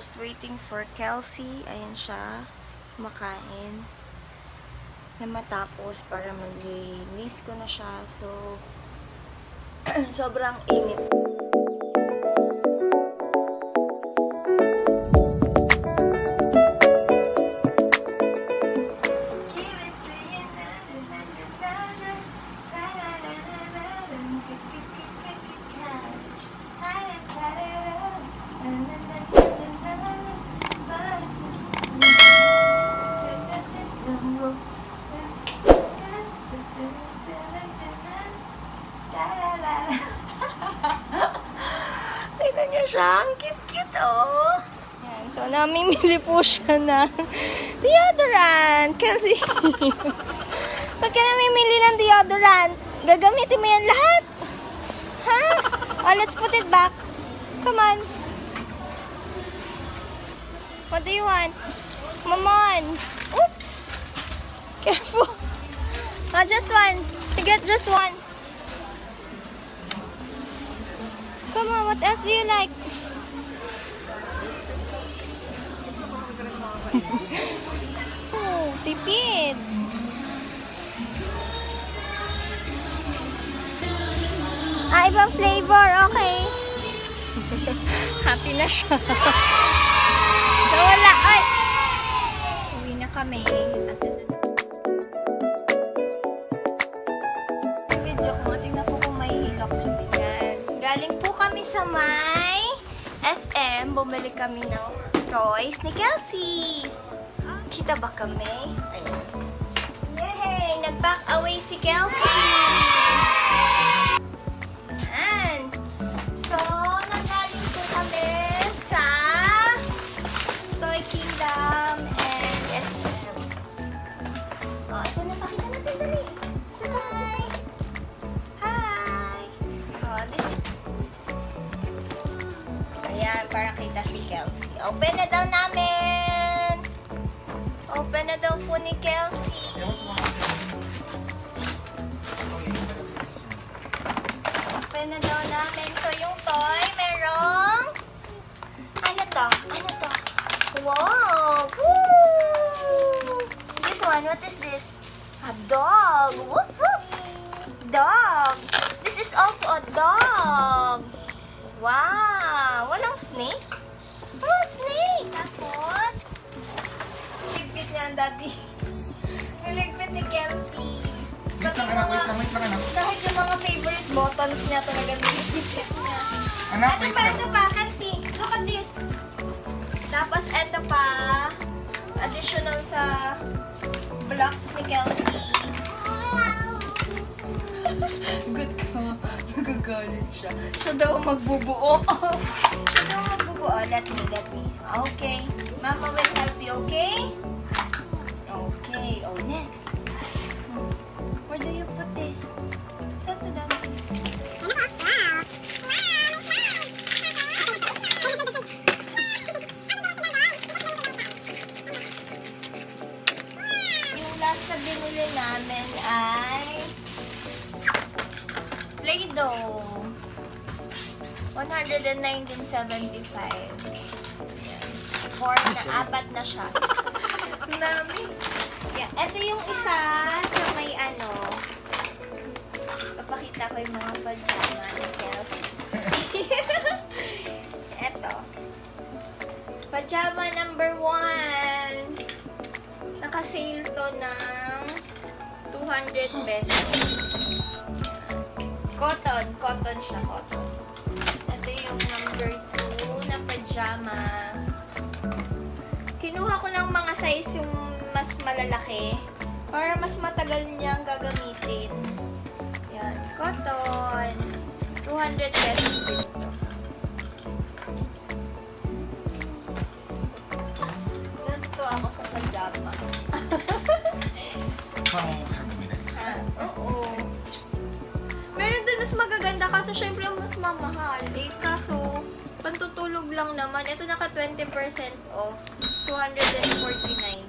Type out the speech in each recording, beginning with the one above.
just waiting for Kelsey. Ayan siya. Kumakain. Na matapos para mag-miss ko na siya. So, sobrang init. Tignan niyo siya. Ang cute-cute, oh. Yan. So, namimili po siya ng deodorant. Kasi, pag ka namimili ng deodorant, gagamitin mo yan lahat. Ha? Oh, let's put it back. Come on. What do you want? Come on. Oops. Careful. Oh, just one. You get just one. Come on, what else do you like? Oh, tipid. Ibang flavor, okay. Happy na siya. So, wala. Ay! Uwi na kami. Video ko, tingnan po kung may hilok siya. Yan. Galing po kami sa may SM. Bumili kami ng toys ni Kelsey. Kita ba kami? Ayun. Yay! Nag-back away si Kelsey. Yan. So, nagaling po kami sa Toy Kingdom and SM. Oh, ito na. Pakita natin dali. Hi! Hi! Oh, this. Ayan, para kita si Kelsey. Open na daw namin! Open na daw po ni Kelsey. Open na daw namin. So, yung toy, merong... Ano to? Ano to? Wow! Woo! This one, what is this? A dog! Woof, woof! Dog! This is also a dog! Wow! Walang snake? Oh, snake! Tapos, ligpit niya ang daddy. Niligpit ni Kelsey. Kahit yung mga favorite buttons niya talaga niligpit niya. Ito pa, Kelsey. Look at this. Tapos, ito pa. Additional sa blocks ni Kelsey. Good ka. Nagagalit siya. Siya daw magbubuo. Siya daw magbubuo. Let me. Okay. Mama will help you, okay? Okay. Oh, next. Where do you put this? Saan to daw? Yung last na binili namin ay Play-Doh. 119.75. Apat na siya. Ang dami. Yeah. Ito yung isa sa may ano. Papakita ko yung mga pajama ni Kelsey. Ito. Pajama number 1. Naka-sale to ng 200 pesos. Cotton siya, cotton. Ito yung number 2 na pajama. Kinuha ko ng mga size yung mas malalaki para mas matagal niyang gagamitin. Yan, cotton. 200 pesos din ito. Natutuwa ako sa pajama. Oo. Meron din mas magaganda kaso syempre mas mamahal. Kaso pantutulog lang naman. Ito naka 20% off. 249.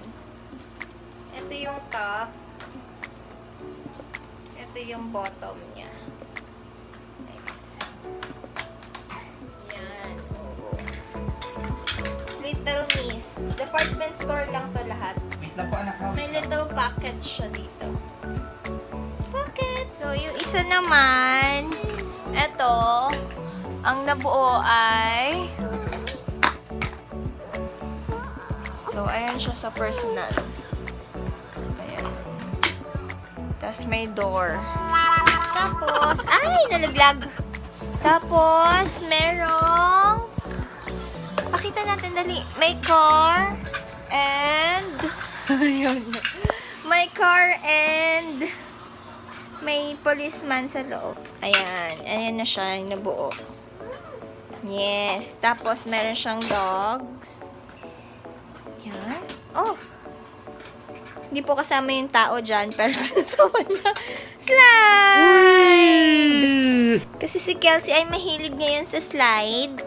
Ito yung top. Ito yung bottom niya. Yan. Oo. department store lang to lahat. Wait lang po, anak. May little package siya dito. Pocket! So, yung isa naman, eto, ang nabuo ay... So, ayan siya sa personal. Ayan. Tapos may door. Tapos, ay, nalaglag. Tapos, merong... Pakita natin, dali. May car and... Ayun. May car and... May policeman sa loob. Ayan. Ayan na siya, yung nabuo. Yes. Tapos, meron siyang dogs. Yan. Oh! Hindi po kasama yung tao dyan, pero sasama niya. Slide! Kasi si Kelsey ay mahilig ngayon sa slide.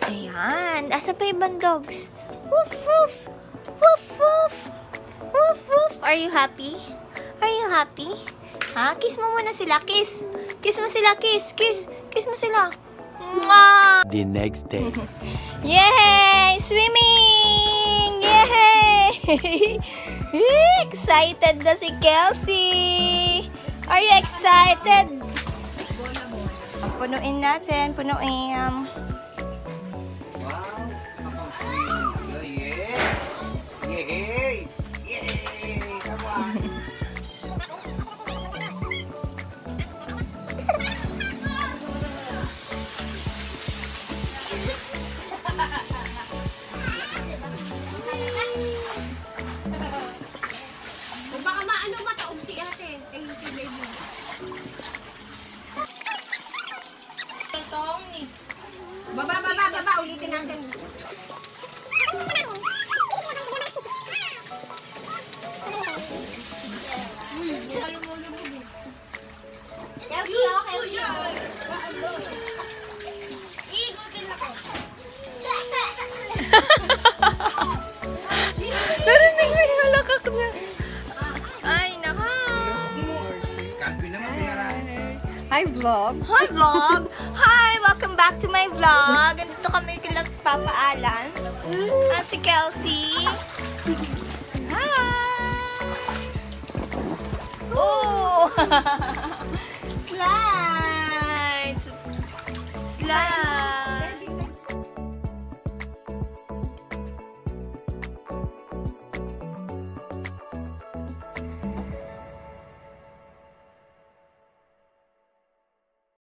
Ayan. Asa pa ibang dogs? Woof, woof! Woof, woof! Woof, woof! Are you happy? Are you happy? Ha? Kiss mo muna sila. Kiss! Kiss mo sila. Kiss! Kiss! Kiss mo sila. Mwah! The next day. Yay! Swimming! Yay! Excited na si Kelsey! Are you excited? Punuin natin. Punuin. Wow! Yay! Yay! Yay! Come on! Baka maano mataog si ate. Ay, si baby. Tong ni. Baba. Ulitin natin. Lumulubog eh. Igupin ako. Narinig mo yung halakak niya. Ay, naka. Candy naman, pinaraan. Hi, vlog. Hi, vlog. Hi, welcome back to my vlog. Andito kami kila Papa Alan. Si Kelsey. Hi. Oh!